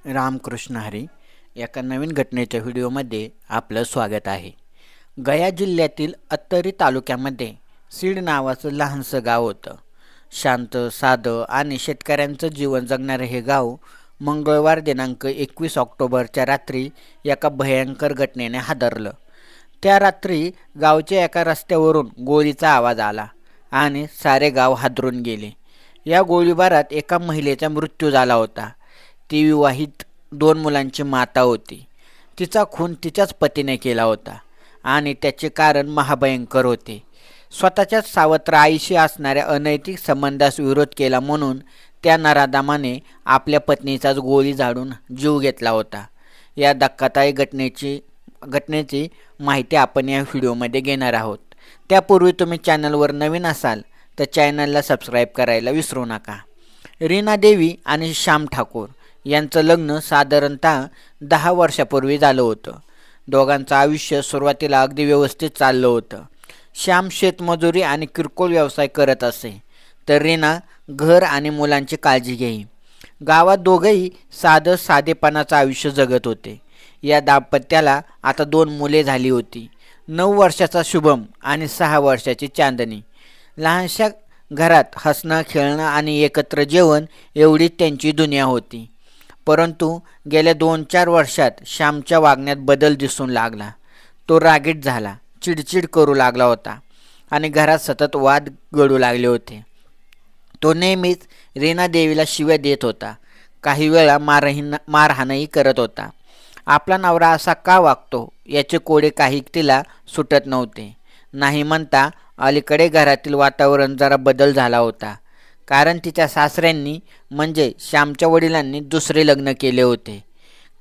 रामकृष्ण हरी. एका नवीन घटनेच्या व्हिडिओमध्ये आपलं स्वागत आहे. गया जिल्ह्यातील अत्तरी तालुक्यामध्ये सीड नावाचं लहानसं गाव होतं. शांत, साधं आणि शेतकऱ्यांचं जीवन जगणारे हे गाव मंगळवार दिनांक 21 ऑक्टोबरच्या रात्री एका भयंकर घटनेने हादरलं. त्या रात्री गावच्या एका रस्त्यावरून गोळीचा आवाज आला आणि सारे गाव हादरून गेले. या गोळीबारात एका महिलेचा मृत्यू झाला होता. ती विवाहित 2 मुलांची माता होती. तिचा खून तिच्याच पतीने केला होता आणि त्याचे कारण महाभयंकर होते. स्वतःच्याच सावत्र आईशी असणाऱ्या अनैतिक संबंधास विरोध केला म्हणून त्या नराधमाने आपल्या पत्नीचाच गोळी झाडून जीव घेतला होता. या धक्कादायक घटनेची माहिती आपण या व्हिडिओमध्ये घेणार आहोत. त्यापूर्वी तुम्ही चॅनलवर नवीन असाल तर चॅनलला सबस्क्राईब करायला विसरू नका. रीना देवी आणि श्याम ठाकूर यांचं लग्न साधारणतः 10 वर्षापूर्वी झालं होतं. दोघांचं आयुष्य सुरुवातीला अगदी व्यवस्थित चाललं होतं. श्याम शेतमजुरी आणि किरकोळ व्यवसाय करत असे, तर रीना घर आणि मुलांची काळजी घेई. गावात दोघंही साधेपणाचं आयुष्य जगत होते. या दाम्पत्याला आता 2 मुले झाली होती. 9 वर्षाचा शुभम आणि 6 वर्षाची चांदणी. लहानशा घरात हसणं, खेळणं आणि एकत्र जेवण एवढीच त्यांची दुनिया होती. परंतु गेल्या 2-4 वर्षात श्यामच्या वागण्यात बदल दिसून लागला. तो रागीट झाला, चिडचिड करू लागला होता आणि घरात सतत वाद घडू लागले होते. तो नेहमीच रीना देवीला शिव्या देत होता. काही वेळा मारहाणही करत होता. आपला नवरा असा का वागतो याचे कोडे काही तिला सुटत नव्हते. नाही म्हणता अलीकडे घरातील वातावरण जरा बदल झाला होता. कारण तिच्या सासऱ्यांनी म्हणजे श्यामच्या वडिलांनी दुसरे लग्न केले होते.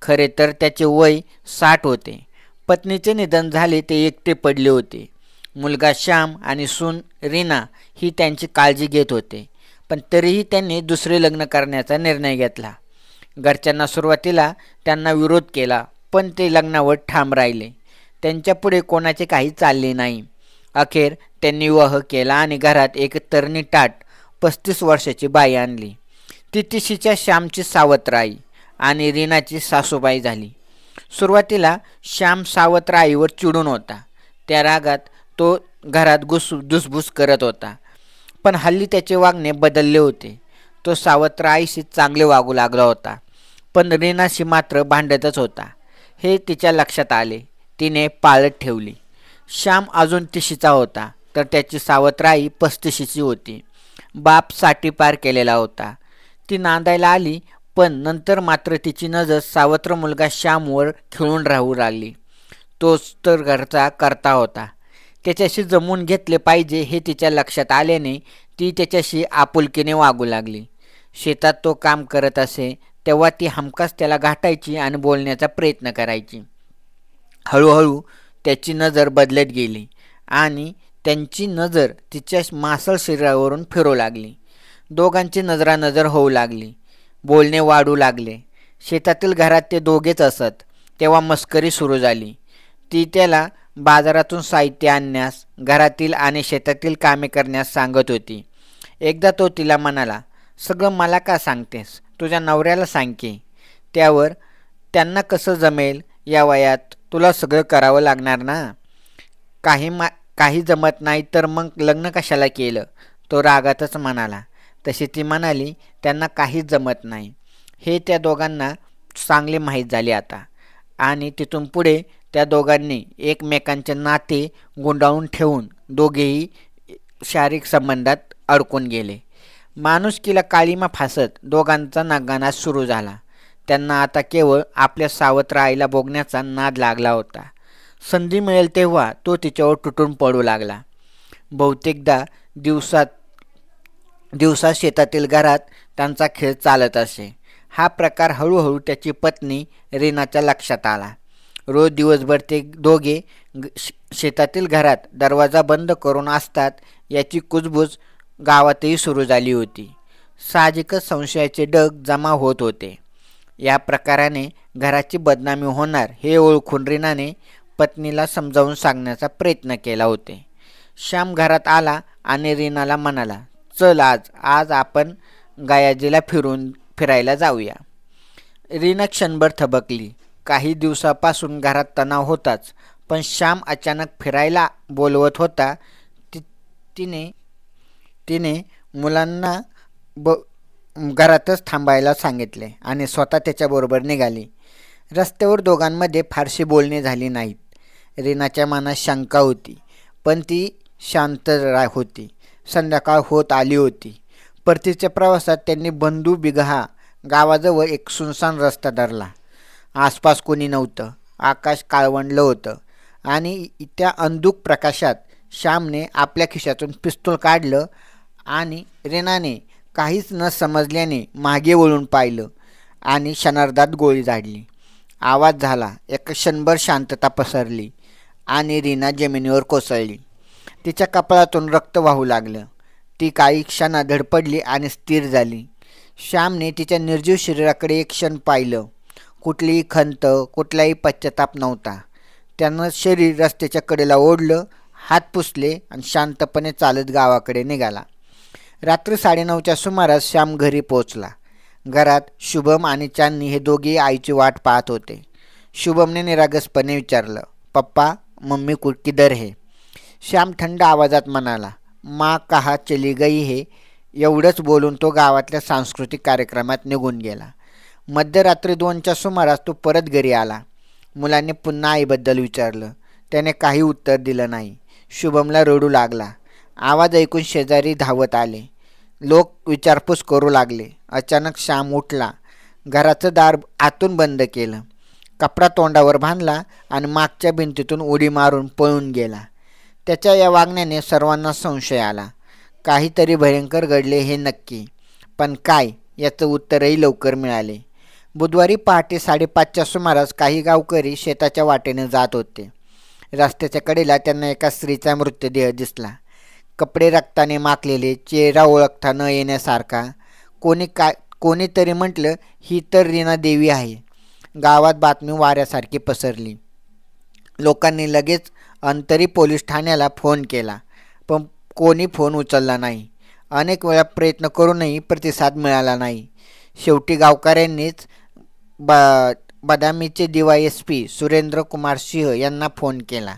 खरे तर त्याचे वय 60 होते. पत्नीचे निधन झाले, ते एकटे पडले होते. मुलगा श्याम आणि सून रीना ही त्यांची काळजी घेत होते. पण तरीही त्यांनी दुसरे लग्न करण्याचा निर्णय घेतला. घरच्यांना सुरुवातीला त्यांना विरोध केला, पण ते लग्नावर ठाम राहिले. त्यांच्यापुढे कोणाचे काही चालले नाही. अखेर त्यांनी विवाह केला आणि घरात एक तरणी टाट 35 वर्षाची बाई आणली. ती तिशीच्या श्यामची सावत्र आई आणि रीनाची सासूबाई झाली. सुरुवातीला श्याम सावत्र आईवर चिडून होता. त्या रागात तो घरात धुसफूस करत होता. पण हल्ली त्याचे वागणे बदलले होते. तो सावत्र आईशी चांगले वागू लागला होता, पण रीनाशी मात्र भांडतच होता. हे तिच्या लक्षात आले. तिने पाळत ठेवली. श्याम अजून तिशीचा होता, तर त्याची सावत्र आई 35ची होती. बाप 60 पार केलेला होता. ती नांदायला आली, पण नंतर मात्र तिची नजर सावत्र मुलगा श्यामवर खिळून राहू लागली. तोच तर घरचा कर्ता होता. त्याच्याशी जमवून घेतले पाहिजे हे तिच्या लक्षात आल्याने ती त्याच्याशी आपुलकीने वागू लागली. शेतात तो काम करत असे तेव्हा ती हमखास त्याला गाठायची आणि बोलण्याचा प्रयत्न करायची. हळूहळू त्याची नजर बदलत गेली आणि त्यांची नजर तिच्या मांसल शरीरावरून फिरू लागली. दोघांची नजरानजर होऊ लागली. बोलणे वाढू लागले. शेतातील घरात ते दोघेच असत तेव्हा मस्करी सुरू झाली. ती त्याला बाजारातून साहित्य आणण्यास, घरातील आणि शेतातील कामे करण्यास सांगत होती. एकदा तो तिला म्हणाला, सगळं मला का सांगतेस? तुझ्या नवऱ्याला सांग की. त्यावर, त्यांना कसं जमेल? या वयात तुला सगळं करावं लागणार ना. काही जमत नाही तर मग लग्न कशाला केलं? तो रागातच म्हणाला. तशी ती म्हणाली, त्यांना काहीच जमत नाही. हे त्या दोघांना चांगले माहीत झाले आता. आणि तिथून पुढे त्या दोघांनी एकमेकांचे नाते गुंडाळून ठेवून दोघेही शारीरिक संबंधात अडकून गेले. माणुसकीला काळीमा फासत दोघांचा नागानाच सुरू झाला. त्यांना आता केवळ आपल्या सावत्र आईला बघण्याचा नाद लागला होता. संधी मिळेल तेव्हा तो तिच्यावर तुटून पडू लागला. बहुतेकदा दिवसात शेतातील घरात त्यांचा खेळ चालत असे. हा प्रकार हळूहळू त्याची पत्नी रीनाच्या लक्षात आला. रोज दिवसभर ते दोघे शेतातील घरात दरवाजा बंद करून असतात याची कुजबूज गावातही सुरू झाली होती. साहजिकच संशयाचे डग जमा होत होते. या प्रकाराने घराची बदनामी होणार हे ओळखून रीनाने पत्नीला समजावून सांगण्याचा प्रयत्न केला होते. श्याम घरात आला आणि रीनाला म्हणाला, चल आज आपण गयाजीला फिरायला जाऊया. रीना क्षणभर थबकली. काही दिवसापासून घरात तणाव होताच, पण श्याम अचानक फिरायला बोलवत होता. तिने तिने मुलांना घरातच थांबायला सांगितले आणि स्वतः त्याच्याबरोबर निघाली. रस्त्यावर दोघांमध्ये फारशी बोलणी झाली नाहीत. रीनाच्या मनात शंका होती, पण ती शांत होती. संध्याकाळ होत आली होती. परतीच्या प्रवासात त्यांनी बंधू बिगहा गावाजवळ एक सुनसान रस्ता धरला. आसपास कोणी नव्हतं. आकाश काळवंडलं होतं आणि त्या अंधुक प्रकाशात श्यामने आपल्या खिशातून पिस्तूल काढलं आणि रीनाने काहीच न समजल्याने मागे वळून पाहिलं आणि क्षणार्धात गोळी झाडली. आवाज झाला. एक क्षणभर शांतता पसरली आणि रीना जमिनीवर कोसळली. तिच्या कपाळातून रक्त वाहू लागलं. ती काही क्षणात धडपडली आणि स्थिर झाली. श्यामने तिच्या निर्जीव शरीराकडे एक क्षण पाहिलं. कुठलीही खंत, कुठलाही पश्चाताप नव्हता. त्यानं शरीर रस्त्याच्या कडेला ओढलं, हात पुसले आणि शांतपणे चालत गावाकडे निघाला. रात्री 9:30च्या सुमारास श्याम घरी पोहोचला. घरात शुभम आणि चांदनी हे दोघेही आईची वाट पाहत होते. शुभमने निरागसपणे विचारलं, पप्पा मम्मी किधर है? श्याम थंड आवाजात म्हणाला, माँ कहाँ चली गई है? एवढंच बोलून तो गावातल्या सांस्कृतिक कार्यक्रमात निघून गेला. मध्यरात्री 2च्या सुमारास तो परत घरी आला. मुलांनी पुन्हा आईबद्दल विचारलं. त्याने काही उत्तर दिलं नाही. शुभमला रडू लागला. आवाज ऐकून शेजारी धावत आले. लोक विचारपूस करू लागले. अचानक श्याम उठला. घराचं दार आतून बंद केलं. कपडा तोंडावर बांधला आणि मागच्या भिंतीतून उडी मारून पळून गेला. त्याच्या या वागण्याने सर्वांना संशय आला. काहीतरी भयंकर घडले हे नक्की, पण काय याचं उत्तरही लवकर मिळाले. बुधवारी पहाटे 5:30च्या सुमारास काही गावकरी शेताच्या वाटेने जात होते. रस्त्याच्या कडेला त्यांना एका स्त्रीचा मृतदेह दिसला. कपडे रक्ताने माखलेले, चेहरा ओळखता न येण्यासारखा. कोणीतरी म्हटलं, ही तर रीना देवी आहे. गावात बातमी वाऱ्यासारखी पसरली. लोकांनी लगेच अंतरी पोलीस ठाण्याला फोन केला, पण कोणी फोन उचलला नाही. अनेक वेळा प्रयत्न करूनही प्रतिसाद मिळाला नाही. शेवटी गावकऱ्यांनीच बदामीचे DYSP सुरेंद्र कुमार सिंह यांना फोन केला.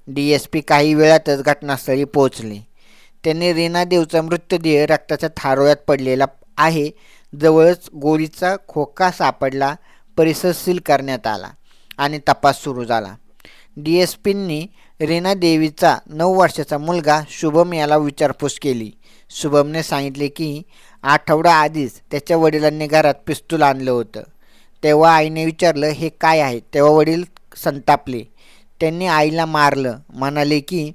DSP काही वेळातच घटनास्थळी पोहोचले. त्यांनी रीना देवचा मृतदेह रक्ताच्या थारोळ्यात पडलेला आहे. जवळच गोळीचा खोका सापडला. परिसर सील करण्यात आला आणि तपास सुरू झाला. DSPंनी रीना देवीचा 9 वर्षाचा मुलगा शुभम याला विचारपूस केली. शुभमने सांगितले की आठवडा आधीच त्याच्या वडिलांनी घरात पिस्तूल आणलं होतं. तेव्हा आईने विचारलं, हे काय आहे? तेव्हा वडील संतापले. त्यांनी आईला मारलं. म्हणाले की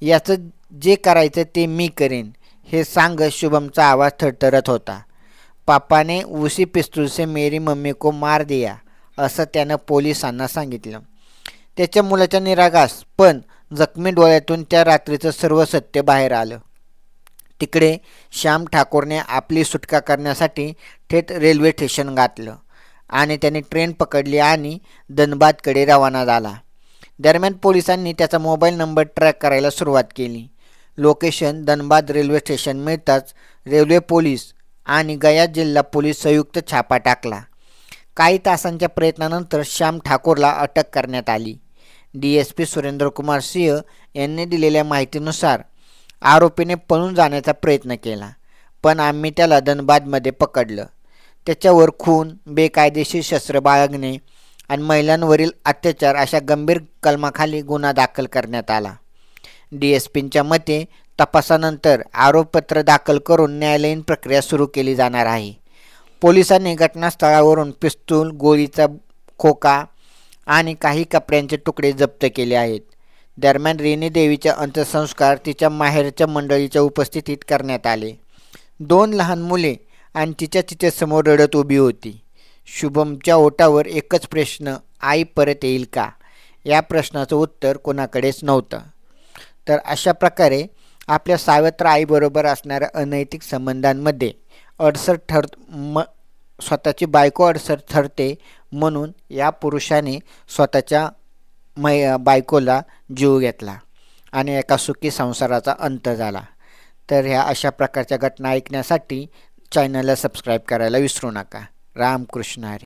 याचं जे करायचं ते मी करेन. हे सांगत शुभमचा आवाज थरथरत होता. पापाने उसी पिस्तूल से मेरी मम्मी को मार दिया, असं त्यानं पोलिसांना सांगितलं. त्याच्या मुलाच्या निरागस पण जखमी डोळ्यातून त्या रात्रीचं सर्व सत्य बाहेर आलं. तिकडे श्याम ठाकूरने आपली सुटका करण्यासाठी थेट रेल्वे स्टेशन गाठलं आणि त्याने ट्रेन पकडली आणि धनबादकडे रवाना झाला. दरम्यान पोलिसांनी त्याचा मोबाईल नंबर ट्रॅक करायला सुरुवात केली. लोकेशन धनबाद रेल्वे स्टेशन मिळताच रेल्वे पोलीस आणि गया जिल्हा पोलीस संयुक्त छापा टाकला. काही तासांच्या प्रयत्नानंतर श्याम ठाकूरला अटक करण्यात आली. DSP सुरेंद्र कुमार सिंह यांनी दिलेल्या माहितीनुसार आरोपीने पळून जाण्याचा प्रयत्न केला, पण आम्ही त्याला धनबादमध्ये पकडलं. त्याच्यावर खून, बेकायदेशीर शस्त्र बाळगणे आणि महिलांवरील अत्याचार अशा गंभीर कलमाखाली गुन्हा दाखल करण्यात आला. DSPंच्या मते तपासानंतर आरोपपत्र दाखल करून न्यायालयीन प्रक्रिया सुरू केली जाणार आहे. पोलिसांनी घटनास्थळावरून पिस्तूल, गोळीचा खोका आणि काही कपड्यांचे तुकडे जप्त केले आहेत. दरम्यान रीना देवीचे अंत्यसंस्कार तिच्या माहेरच्या मंडळीच्या उपस्थितीत करण्यात आले. 2 लहान मुले आणि तिच्या समोर रडत उभी होती. शुभमच्या ओठावर एकच प्रश्न, आई परत येईल का? या प्रश्नाचं उत्तर कोणाकडेच नव्हतं. तर अशा प्रकारे आपल्या सावत्र आईबरोबर असणाऱ्या अनैतिक संबंधांमध्ये अडसर स्वतःची बायको अडसर ठरते, म्हणून या पुरुषाने स्वतःच्या बायकोला जीव घेतला आणि एका सुखी संसाराचा अंत झाला. तर ह्या अशा प्रकारच्या घटना ऐकण्यासाठी चॅनलला सबस्क्राईब करायला विसरू नका. रामकृष्ण हरी.